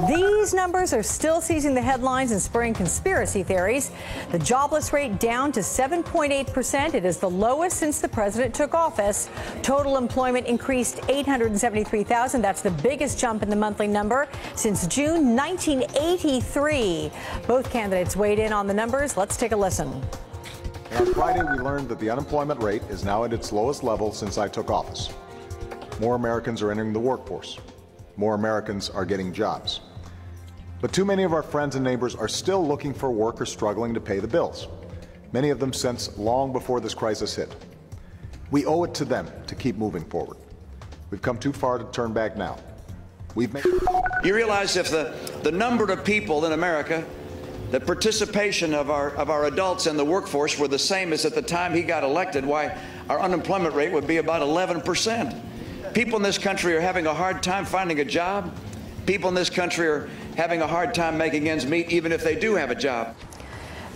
These numbers are still seizing the headlines and spurring conspiracy theories. The jobless rate down to 7.8%. It is the lowest since the president took office. Total employment increased 873,000. That's the biggest jump in the monthly number since June 1983. Both candidates weighed in on the numbers. Let's take a listen. On Friday, we learned that the unemployment rate is now at its lowest level since I took office. More Americans are entering the workforce. More Americans are getting jobs. But too many of our friends and neighbors are still looking for work or struggling to pay the bills, many of them since long before this crisis hit. We owe it to them to keep moving forward. We've come too far to turn back now. You realize if the number of people in America, the participation of our adults in the workforce were the same as at the time he got elected, why our unemployment rate would be about 11%. People in this country are having a hard time finding a job. People in this country are having a hard time making ends meet, even if they do have a job.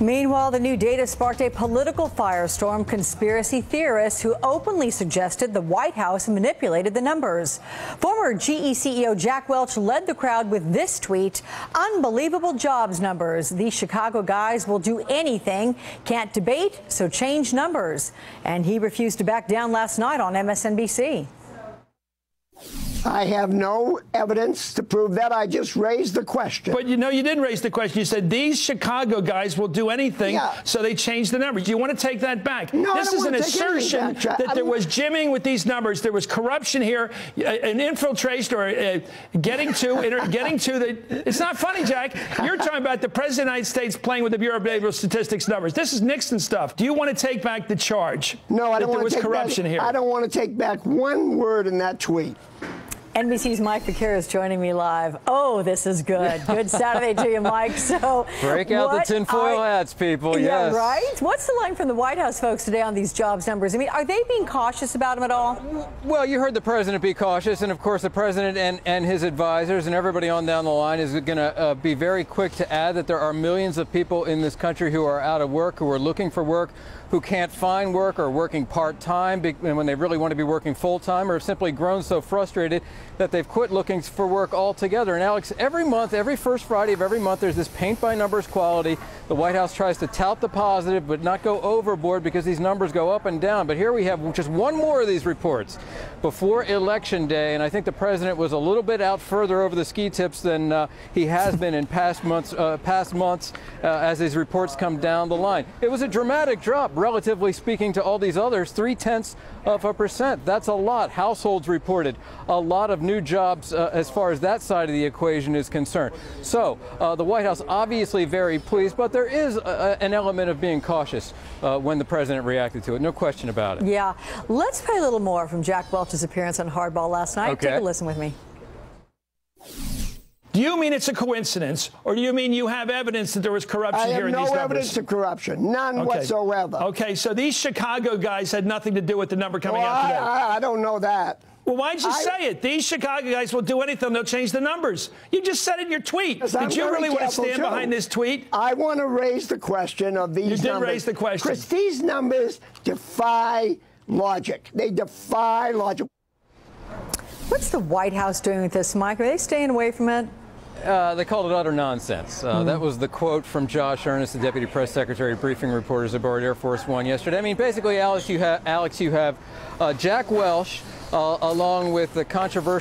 Meanwhile, the new data sparked a political firestorm. Conspiracy theorists who openly suggested the White House manipulated the numbers. Former GE CEO Jack Welch led the crowd with this tweet: "Unbelievable jobs numbers. These Chicago guys will do anything. Can't debate, so change numbers." And he refused to back down last night on MSNBC. I have no evidence to prove that. I just raised the question. But you know, you didn't raise the question. You said these Chicago guys will do anything, so they changed the numbers. Do you want to take that back? No, this is an assertion that there was jimming with these numbers. There was corruption here, an infiltration, or getting to the. It's not funny, Jack. You're talking about the President of the United States playing with the Bureau of Naval Statistics numbers. This is Nixon stuff. Do you want to take back the charge? No, I don't want to take corruption back, here. I don't want to take back one word in that tweet. NBC's Mike Vaquer is joining me live. Oh, this is good. Good Saturday to you, Mike. So break out the tinfoil hats, people. Yeah, yes. Right? What's the line from the White House folks today on these jobs numbers? I mean, are they being cautious about them at all? Well, you heard the president be cautious, and of course the president and his advisors and everybody on down the line is going to be very quick to add that there are millions of people in this country who are out of work, who are looking for work, who can't find work, or working part-time when they really want to be working full-time, or have simply grown so frustrated that they've quit looking for work altogether. And Alex, every month, every first Friday of every month, there's this paint-by-numbers quality. The White House tries to tout the positive but not go overboard because these numbers go up and down. But here we have just one more of these reports before Election Day, and I think the president was a little bit out further over the ski tips than he has been in past months as these reports come down the line. It was a dramatic drop, relatively speaking, to all these others, 0.3%. That's a lot. Households reported a lot of new jobs as far as that side of the equation is concerned. So the White House obviously very pleased, but there is an element of being cautious when the president reacted to it. No question about it. Yeah. Let's play a little more from Jack Welch's appearance on Hardball last night. Okay. Take a listen with me. Do you mean it's a coincidence, or do you mean you have evidence that there was corruption here in these numbers? I have no evidence of corruption, none whatsoever. Okay, so these Chicago guys had nothing to do with the number coming out today. I don't know that. Well, why'd you say it? These Chicago guys will do anything. They'll change the numbers. You just said it in your tweet. Did you really want to stand behind this tweet? I want to raise the question of these numbers. You did raise the question. Chris, these numbers defy logic. They defy logic. What's the White House doing with this, Mike? Are they staying away from it? They called it utter nonsense. That was the quote from Josh Earnest, the Deputy Press Secretary, briefing reporters aboard Air Force One yesterday. I mean, basically, Alex, you have Jack Welch, along with the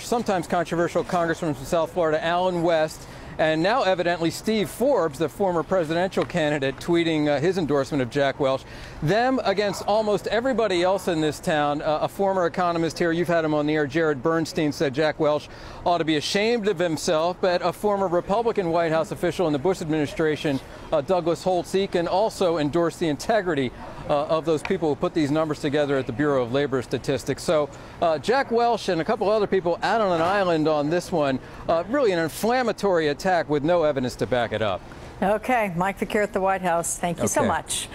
sometimes controversial Congressman from South Florida, Alan West, and now evidently Steve Forbes, the former presidential candidate, tweeting his endorsement of Jack Welch. Them against almost everybody else in this town. A former economist here, you've had him on the air, Jared Bernstein, said Jack Welch ought to be ashamed of himself. But a former Republican White House official in the Bush administration, Douglas Holtz-Eakin, also endorsed the integrity of those people who put these numbers together at the Bureau of Labor Statistics. So Jack Welch and a couple other people out on an island on this one, really an inflammatory attack with no evidence to back it up. Okay, Mike Vaquer at the White House. Thank you so much.